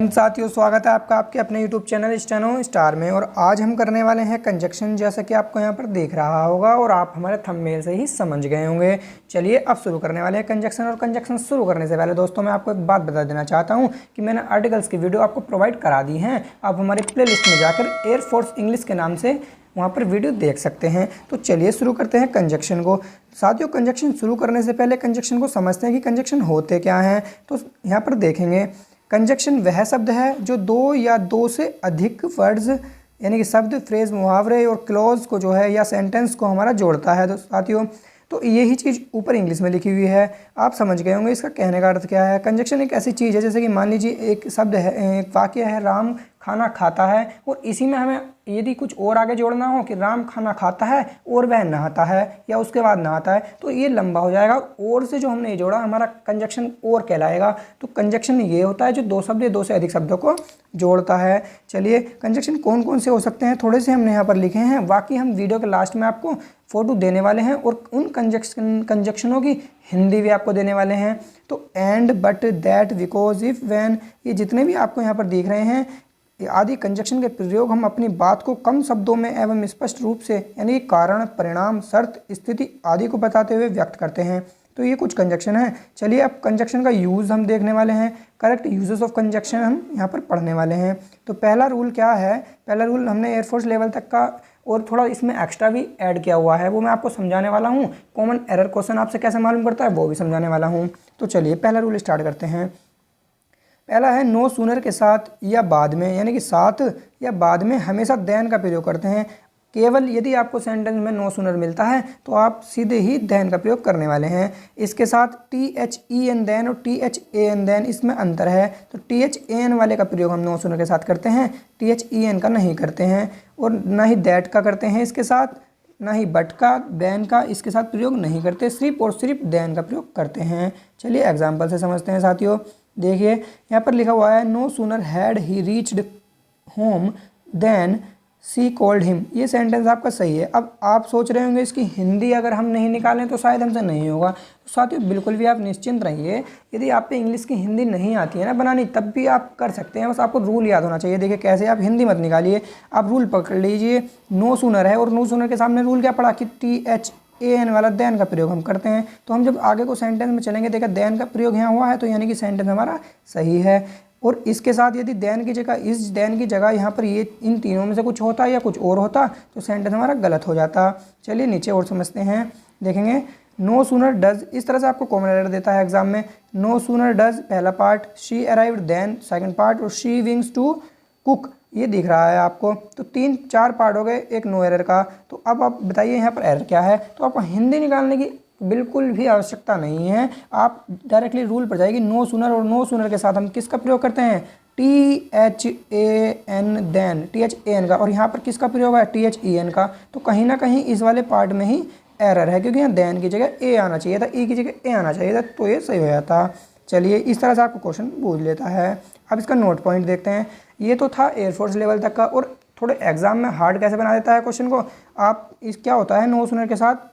साथियों, स्वागत है आपका आपके अपने YouTube चैनल स्टेनो स्टार में। और आज हम करने वाले हैं कंजक्शन, जैसा कि आपको यहाँ पर दिख रहा होगा और आप हमारे थंबनेल से ही समझ गए होंगे। चलिए अब शुरू करने वाले हैं कंजक्शन। और कंजक्शन शुरू करने से पहले दोस्तों मैं आपको एक बात बता देना चाहता हूँ कि मैंने आर्टिकल्स की वीडियो आपको प्रोवाइड करा दी हैं। आप हमारे प्ले लिस्ट में जाकर एयरफोर्स इंग्लिश के नाम से वहाँ पर वीडियो देख सकते हैं। तो चलिए शुरू करते हैं कंजक्शन को। साथियों, कंजक्शन शुरू करने से पहले कंजक्शन को समझते हैं कि कंजक्शन होते क्या हैं। तो यहाँ पर देखेंगे, कंजक्शन वह शब्द है जो दो या दो से अधिक वर्ड्स यानी कि शब्द, फ्रेज, मुहावरे और क्लॉज को जो है या सेंटेंस को हमारा जोड़ता है। तो साथियों, तो यही चीज़ ऊपर इंग्लिश में लिखी हुई है, आप समझ गए होंगे इसका कहने का अर्थ क्या है। कंजक्शन एक ऐसी चीज़ है जैसे कि मान लीजिए एक शब्द है, एक वाक्य है, राम खाना खाता है, और इसी में हमें यदि कुछ और आगे जोड़ना हो कि राम खाना खाता है और वह नहाता है या उसके बाद नहाता है, तो ये लंबा हो जाएगा। और से जो हमने ये जोड़ा हमारा कंजक्शन और कहलाएगा। तो कंजक्शन ये होता है जो दो शब्द या दो से अधिक शब्दों को जोड़ता है। चलिए, कंजक्शन कौन कौन से हो सकते हैं थोड़े से हमने यहाँ पर लिखे हैं, बाकी हम वीडियो के लास्ट में आपको फोटो देने वाले हैं और उन कंजक्शनों की हिंदी भी आपको देने वाले हैं। तो and, but, that, because, if, when, ये जितने भी आपको यहाँ पर दिख रहे हैं आदि कंजक्शन के प्रयोग हम अपनी बात को कम शब्दों में एवं स्पष्ट रूप से यानी कारण, परिणाम, शर्त, स्थिति आदि को बताते हुए व्यक्त करते हैं। तो ये कुछ कंजक्शन है। चलिए अब कंजक्शन का यूज़ हम देखने वाले हैं। करेक्ट यूजेस ऑफ कंजक्शन हम यहाँ पर पढ़ने वाले हैं। तो पहला रूल क्या है, पहला रूल हमने एयरफोर्स लेवल तक का और थोड़ा इसमें एक्स्ट्रा भी ऐड किया हुआ है, वो मैं आपको समझाने वाला हूँ। कॉमन एरर क्वेश्चन आपसे कैसे मालूम करता है वो भी समझाने वाला हूँ। तो चलिए पहला रूल स्टार्ट करते हैं। पहला है नो सूनर के साथ या बाद में, यानी कि साथ या बाद में हमेशा देन का प्रयोग करते हैं। केवल यदि आपको सेंटेंस में नो सूनर मिलता है तो आप सीधे ही देन का प्रयोग करने वाले हैं। इसके साथ THEN देन और THAN देन, इसमें अंतर है। तो THAN वाले का प्रयोग हम नो सूनर के साथ करते हैं, THEN का नहीं करते हैं। और ना ही दैट का करते हैं इसके साथ, ना ही बट का, देन का इसके साथ प्रयोग नहीं करते, सिर्फ और सिर्फ देन का प्रयोग करते हैं। चलिए एग्जाम्पल से समझते हैं साथियों। देखिए यहाँ पर लिखा हुआ है, no sooner had he reached home than she called him. ये सेंटेंस आपका सही है। अब आप सोच रहे होंगे इसकी हिंदी अगर हम नहीं निकालें तो शायद हमसे नहीं होगा। तो साथियों बिल्कुल भी आप निश्चिंत रहिए, यदि आप पे इंग्लिश की हिंदी नहीं आती है ना बनानी, तब भी आप कर सकते हैं। बस आपको रूल याद होना चाहिए। देखिए कैसे, आप हिंदी मत निकालिए, आप रूल पकड़ लीजिए। नो सूनर है और नो सूनर के सामने रूल क्या पड़ा कि THAN वाला देन का प्रयोग हम करते हैं। तो हम जब आगे को सेंटेंस में चलेंगे, देखा देन का प्रयोग यहाँ हुआ है, तो यानी कि सेंटेंस हमारा सही है। और इसके साथ यदि देन की जगह, इस देन की जगह यहाँ पर ये इन तीनों में से कुछ होता या कुछ और होता तो सेंटेंस हमारा गलत हो जाता। चलिए नीचे और समझते हैं। देखेंगे नो सूनर डज, इस तरह से आपको कॉमन एरर देता है एग्जाम में। नो सूनर डज पहला part, she arrived than second part, और शी विंग्स टू कुक ये दिख रहा है आपको। तो 3-4 पार्ट हो गए एक नो एरर का। तो अब आप बताइए यहाँ पर एरर क्या है। तो आपको हिंदी निकालने की बिल्कुल भी आवश्यकता नहीं है, आप डायरेक्टली रूल पर जाएगी। नो सूनर, और नो सूनर के साथ हम किसका प्रयोग करते हैं, THAN देन, THAN का, और यहाँ पर किसका प्रयोग है, THEN का। तो कहीं ना कहीं इस वाले पार्ट में ही एरर है, क्योंकि यहाँ देन की जगह ए आना चाहिए था, ई की जगह ए आना चाहिए था, तो ये सही हो जाता। चलिए इस तरह से आपको क्वेश्चन पूछ लेता है। अब इसका नोट पॉइंट देखते हैं। ये तो था एयरफोर्स लेवल तक का, और थोड़े एग्जाम में हार्ड कैसे बना देता है क्वेश्चन को। आप इस क्या होता है, नो सूनर के साथ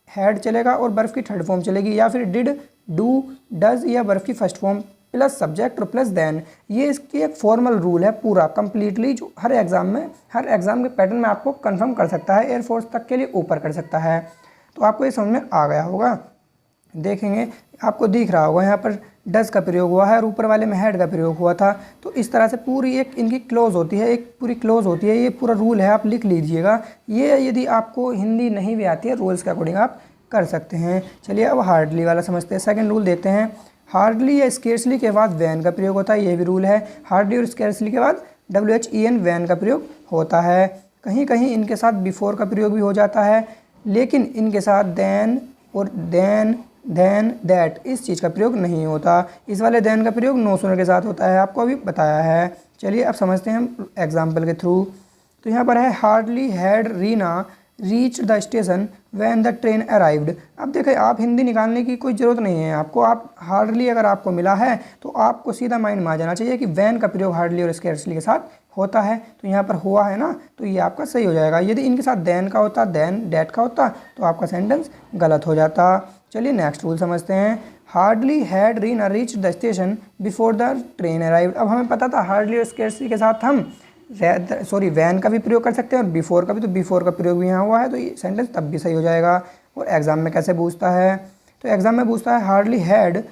हैड चलेगा और बर्फ़ की थर्ड फॉर्म चलेगी, या फिर डिड, डू, डज, या बर्फ़ की फर्स्ट फॉर्म प्लस सब्जेक्ट और प्लस देन। ये इसकी एक फॉर्मल रूल है पूरा कंप्लीटली, जो हर एग्जाम के पैटर्न में आपको कंफर्म कर सकता है, एयरफोर्स तक के लिए ऊपर कर सकता है। तो आपको ये समझ में आ गया होगा। देखेंगे आपको दिख रहा होगा यहाँ पर डज का प्रयोग हुआ है और ऊपर वाले में हेड का प्रयोग हुआ था। तो इस तरह से पूरी एक इनकी क्लोज होती है, एक पूरी क्लोज होती है। ये पूरा रूल है, आप लिख लीजिएगा। ये यदि आपको हिंदी नहीं भी आती है, रूल्स के अकॉर्डिंग आप कर सकते हैं। चलिए अब हार्डली वाला समझते हैं। सेकंड रूल देखते हैं। हार्डली या स्केर्सली के बाद वैन का प्रयोग होता है, ये भी रूल है। हार्डली और स्केर्सली के बाद WHEN वैन का प्रयोग होता है। कहीं कहीं इनके साथ बिफोर का प्रयोग भी हो जाता है, लेकिन इनके साथ देन और देन, दैट इस चीज़ का प्रयोग नहीं होता। इस वाले देन का प्रयोग नो सूनर के साथ होता है, आपको अभी बताया है। चलिए अब समझते हैं हम एग्जाम्पल के थ्रू। तो यहाँ पर है, hardly had Reena reach the station when the train arrived. अब देखें, आप हिंदी निकालने की कोई ज़रूरत नहीं है आपको। आप हार्डली अगर आपको मिला है तो आपको सीधा माइंड में आ जाना चाहिए कि वैन का प्रयोग हार्डली और स्केर्सली के साथ होता है। तो यहाँ पर हुआ है ना, तो ये आपका सही हो जाएगा। यदि इनके साथ देन का होता, देन डैट का होता, तो आपका सेंटेंस गलत हो जाता। चलिए नेक्स्ट रूल समझते हैं। Hardly had Reena reach the station before the train arrived. अब हमें पता था हार्डली और स्केर्सली के साथ हम वैन का भी प्रयोग कर सकते हैं और बिफोर का भी, तो बिफोर का प्रयोग भी यहाँ हुआ है, तो ये सेंटेंस तब भी सही हो जाएगा। और एग्जाम में कैसे पूछता है, तो एग्जाम में पूछता है hardly had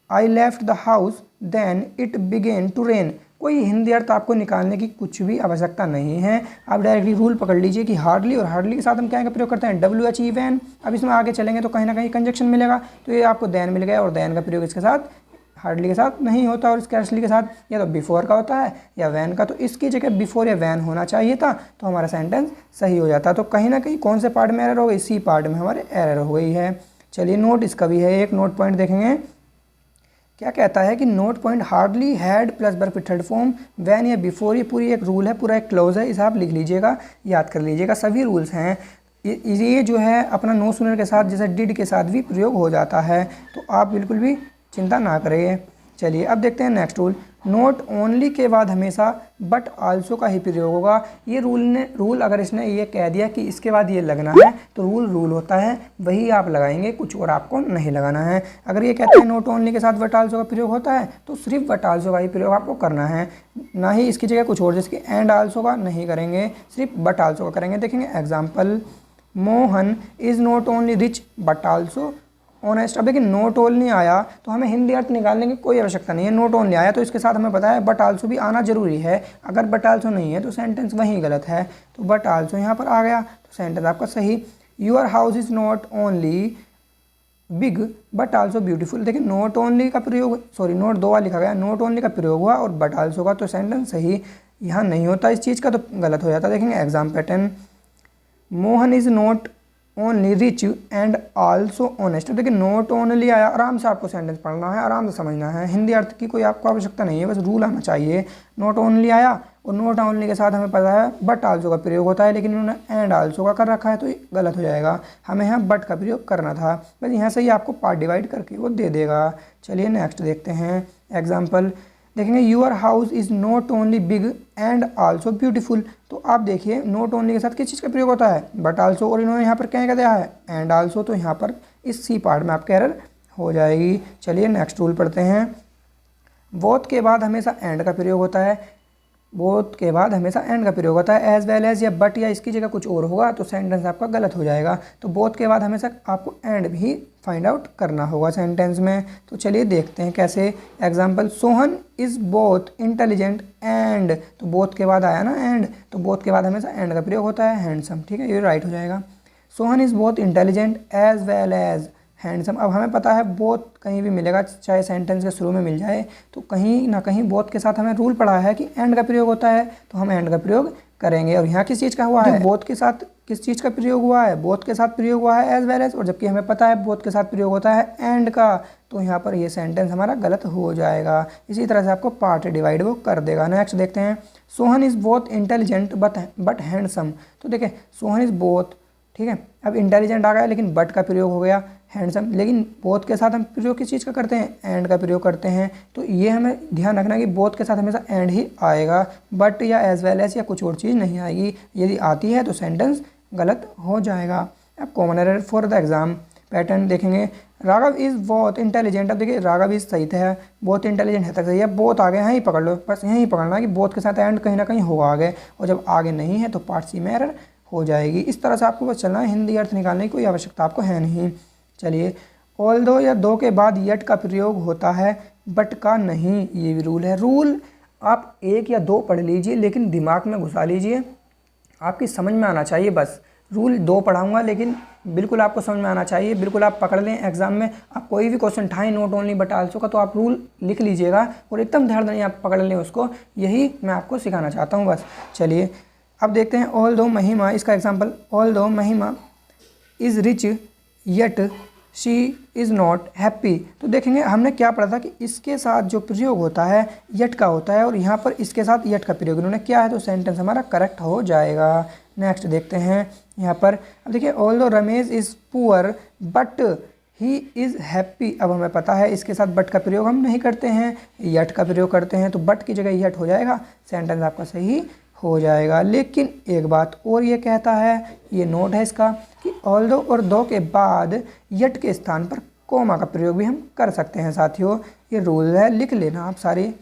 I left the house then it began to rain. कोई हिंदी अर्थ आपको निकालने की कुछ भी आवश्यकता नहीं है, आप डायरेक्टली रूल पकड़ लीजिए कि हार्डली और हार्डली के साथ हम क्या का प्रयोग करते हैं, WH वैन। अब इसमें आगे चलेंगे तो कहीं ना कहीं कंजक्शन मिलेगा, तो ये आपको देन मिल गया और देन का प्रयोग इसके साथ हार्डली के साथ नहीं होता और स्कैर्सली के साथ या तो बिफोर का होता है या वैन का, तो इसकी जगह बिफोर या वैन होना चाहिए था, तो हमारा सेंटेंस सही हो जाता। तो कहीं ना कहीं कौन से पार्ट में एरर हो गई, इसी पार्ट में हमारे एरर हो गई है। चलिए नोट इसका भी है, एक नोट पॉइंट देखेंगे क्या कहता है कि note point hardly had plus verb की थर्ड फॉर्म वैन या बिफोर, ये पूरी एक रूल है, पूरा एक क्लोज है, इसे आप लिख लीजिएगा, याद कर लीजिएगा, सभी रूल्स हैं। ये जो है अपना नो सुनर के साथ जैसे डिड के साथ भी प्रयोग हो जाता है, तो आप बिल्कुल भी चिंता ना करें। चलिए अब देखते हैं नेक्स्ट रूल। नोट ओनली के बाद हमेशा बट आल्सो का ही प्रयोग होगा। ये रूल अगर इसने ये कह दिया कि इसके बाद ये लगना है तो रूल होता है, वही आप लगाएंगे, कुछ और आपको नहीं लगाना है। अगर ये कहते हैं नोट ओनली के साथ बट आल्सो का प्रयोग होता है तो सिर्फ बट आल्सो का ही प्रयोग आपको करना है, ना ही इसकी जगह कुछ और, जैसे एंड आल्सो का नहीं करेंगे, सिर्फ बट आल्सो का करेंगे। देखेंगे example, Mohan is not only rich but also honest. अब देखिए नोट ओनली आया तो हमें हिंदी अर्थ निकालने की कोई आवश्यकता नहीं है, नोट ओनली आया तो इसके साथ हमें पता है बट आल्सो भी आना जरूरी है। अगर बट आल्सो नहीं है तो सेंटेंस वहीं गलत है, तो बट आल्सो यहाँ पर आ गया तो सेंटेंस आपका सही। Your house is not only big but also beautiful. देखिए नोट ओनली का प्रयोग, सॉरी नोट दो लिखा गया, नोट ओनली का प्रयोग हुआ और बट आल्सो का, तो सेंटेंस सही यहाँ नहीं होता इस चीज़ का, तो गलत हो जाता। देखेंगे exam pattern, Mohan is not only rich and also honest. देखिए नोट ओनली आया, आराम से आपको सेंटेंस पढ़ना है, आराम से समझना है, हिंदी अर्थ की कोई आपको आवश्यकता नहीं है, बस रूल आना चाहिए। नोट ओनली आया और नोट ओनली के साथ हमें पता है बट आल्सो का प्रयोग होता है, लेकिन इन्होंने एंड आल्सो का कर रखा है तो ये गलत हो जाएगा, हमें यहाँ बट का प्रयोग करना था। बस यहाँ से ही आपको पार्ट डिवाइड करके वो दे देगा। चलिए नेक्स्ट देखते हैं एग्जाम्पल, देखेंगे your house is not only big and also beautiful. तो आप देखिए नॉट ओनली के साथ किस चीज़ का प्रयोग होता है, बट आल्सो, और इन्होंने यहाँ पर क्या दिया है एंड आल्सो, तो यहाँ पर इस सी पार्ट में आपका एरर हो जाएगी। चलिए नेक्स्ट रूल पढ़ते हैं, बोथ के बाद हमेशा एंड का प्रयोग होता है, बोथ के बाद हमेशा एंड का प्रयोग होता है, एज वेल एज या बट या इसकी जगह कुछ और होगा तो सेंटेंस आपका गलत हो जाएगा। तो बोथ के बाद हमेशा आपको एंड भी फाइंड आउट करना होगा सेंटेंस में। तो चलिए देखते हैं कैसे। Example, Sohan is both intelligent and, तो बोथ के बाद आया ना एंड, तो बोथ के बाद हमेशा एंड का प्रयोग होता है, हैंडसम, ठीक है, ये राइट हो जाएगा। Sohan is both intelligent as well as handsome. अब हमें पता है बोथ कहीं भी मिलेगा, चाहे सेंटेंस के शुरू में मिल जाए, तो कहीं ना कहीं बोथ के साथ हमें रूल पड़ा है कि एंड का प्रयोग होता है, तो हम एंड का प्रयोग करेंगे। और यहाँ किस चीज़ का हुआ है, बोथ के साथ किस चीज़ का प्रयोग हुआ है, बोथ के साथ प्रयोग हुआ है एज वेल एज, और जबकि हमें पता है बोथ के साथ प्रयोग होता है एंड का, तो यहाँ पर ये सेंटेंस हमारा गलत हो जाएगा। इसी तरह से आपको पार्ट डिवाइड वो कर देगा। नेक्स्ट देखते हैं, Sohan is both intelligent but handsome. तो देखिए सोहन इज़ बोथ, ठीक है, अब इंटेलिजेंट आ गया लेकिन बट का प्रयोग हो गया, हैंडसम, लेकिन बोथ के साथ हम प्रयोग किस चीज़ का करते हैं, एंड का प्रयोग करते हैं। तो ये हमें ध्यान रखना कि बोथ के साथ हमेशा एंड ही आएगा, बट या एज वेल एज या कुछ और चीज़ नहीं आएगी। यदि आती है तो सेंटेंस गलत हो जाएगा। अब common error for the exam pattern देखेंगे, राघव इज़ बोथ इंटेलिजेंट। अब देखिए राघव इज़ सही था, बोथ इंटेलिजेंट है तक सही है, बोथ आगे यहीं पकड़ लो, बस यहीं पकड़ना कि बोथ के साथ एंड कहीं ना कहीं होगा आगे, और जब आगे नहीं है तो पार्ट सी में एरर हो जाएगी। इस तरह से आपको बस चलना है, हिंदी अर्थ निकालने की कोई आवश्यकता आपको है नहीं। चलिए, ऑल्दो या दो के बाद यट का प्रयोग होता है बट का नहीं, ये भी रूल है। रूल आप एक या दो पढ़ लीजिए लेकिन दिमाग में घुसा लीजिए, आपकी समझ में आना चाहिए। बस रूल दो पढ़ाऊंगा लेकिन बिल्कुल आपको समझ में आना चाहिए, बिल्कुल आप पकड़ लें। एग्जाम में आप कोई भी क्वेश्चन उठाएं नोट ओनली बट आल्सो का, तो आप रूल लिख लीजिएगा और एकदम ध्यान दें, आप पकड़ लें उसको, यही मैं आपको सिखाना चाहता हूँ बस। चलिए अब देखते हैं, ऑल दो महिमा, इसका एग्जाम्पल, ऑल दो Mahima is rich yet she is not happy. तो देखेंगे हमने क्या पढ़ा था कि इसके साथ जो प्रयोग होता है यट का होता है, और यहाँ पर इसके साथ यट का प्रयोग इन्होंने क्या है, तो सेंटेंस हमारा करेक्ट हो जाएगा। नेक्स्ट देखते हैं यहाँ पर, अब देखिए, ऑल दो Ramesh is poor but he is happy. अब हमें पता है इसके साथ बट का प्रयोग हम नहीं करते हैं, यट का प्रयोग करते हैं, तो बट की जगह यट हो जाएगा, सेंटेंस आपका सही हो जाएगा। लेकिन एक बात और ये कहता है, ये नोट है इसका, कि ऑल्दो और दो के बाद यट के स्थान पर कोमा का प्रयोग भी हम कर सकते हैं साथियों। ये रूल है, लिख लेना आप सारे।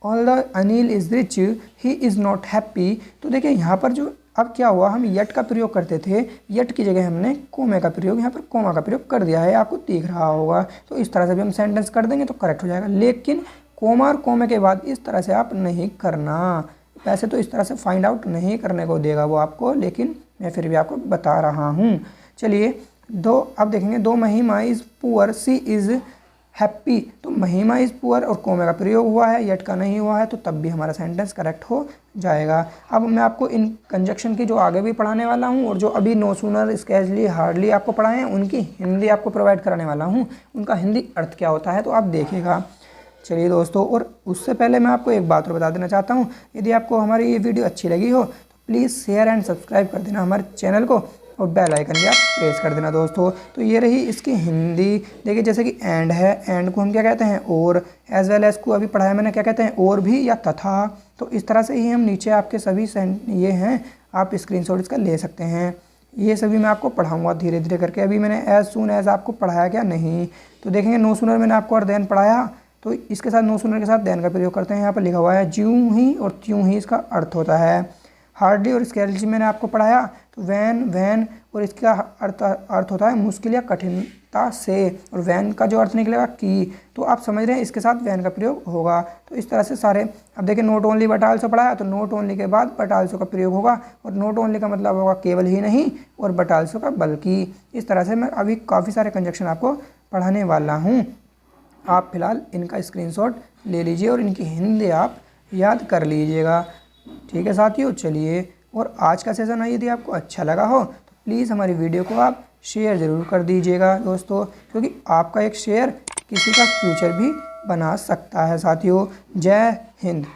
All the Anil is rich he is not happy. तो देखिए यहाँ पर जो अब क्या हुआ, हम यट का प्रयोग करते थे, यट की जगह हमने कोमे का प्रयोग यहाँ पर कोमा का प्रयोग कर दिया है, आपको दिख रहा होगा। तो इस तरह से भी हम सेंटेंस कर देंगे तो करेक्ट हो जाएगा। लेकिन कोमा और कोमे के बाद इस तरह से आप नहीं करना। वैसे तो इस तरह से फाइंड आउट नहीं करने को देगा वो आपको, लेकिन मैं फिर भी आपको बता रहा हूँ। चलिए अब देखेंगे, though Mahima is poor she is happy. तो महिमा इज़ पुअर और कोमे का प्रयोग हुआ है, यट का नहीं हुआ है, तो तब भी हमारा सेंटेंस करेक्ट हो जाएगा। अब मैं आपको इन कंजक्शन की जो आगे भी पढ़ाने वाला हूँ और जो अभी नो सूनर स्कैर्सली हार्डली आपको पढ़ाए हैं, उनकी हिंदी आपको प्रोवाइड कराने वाला हूँ, उनका हिंदी अर्थ क्या होता है तो आप देखिएगा। चलिए दोस्तों, और उससे पहले मैं आपको एक बात और बता देना चाहता हूँ, यदि आपको हमारी ये वीडियो अच्छी लगी हो तो प्लीज़ शेयर एंड सब्सक्राइब कर देना हमारे चैनल को, और बेल आइकन भी आप प्रेस कर देना दोस्तों। तो ये रही इसकी हिंदी। देखिए जैसे कि एंड है, एंड को हम क्या कहते हैं, और। एज वेल एज को अभी पढ़ाया मैंने, क्या कहते हैं, और भी या तथा। तो इस तरह से ही हम नीचे आपके सभी ये हैं, आप स्क्रीनशॉट इसका ले सकते हैं। ये सभी मैं आपको पढ़ाऊँगा धीरे धीरे करके। अभी मैंने एज सून एज आपको पढ़ाया क्या नहीं। तो देखेंगे नो सूनर मैंने आपको और देन पढ़ाया, तो इसके साथ नो सूनर के साथ देन का प्रयोग करते हैं। यहाँ पर लिखा हुआ है ज्यों ही और त्यों ही इसका अर्थ होता है। हार्डली और स्कैर्सली मैंने आपको पढ़ाया, तो वैन और इसका अर्थ होता है मुश्किल या कठिनता से, और वैन का जो अर्थ निकलेगा की। तो आप समझ रहे हैं, इसके साथ वैन का प्रयोग होगा। तो इस तरह से सारे, अब देखिए नोट ओनली बट आल्सो पढ़ाया, तो नोट ओनली के बाद बट आल्सो का प्रयोग होगा, और नोट ओनली का मतलब होगा केवल ही नहीं, और बट आल्सो का बल्कि। इस तरह से मैं अभी काफ़ी सारे कंजक्शन आपको पढ़ाने वाला हूँ। आप फिलहाल इनका स्क्रीनशॉट ले लीजिए और इनकी हिंदी आप याद कर लीजिएगा। ठीक है साथियों, चलिए, और आज का सेशन यदि आपको अच्छा लगा हो तो प्लीज़ हमारी वीडियो को आप शेयर ज़रूर कर दीजिएगा दोस्तों, क्योंकि आपका एक शेयर किसी का फ्यूचर भी बना सकता है साथियों। जय हिंद।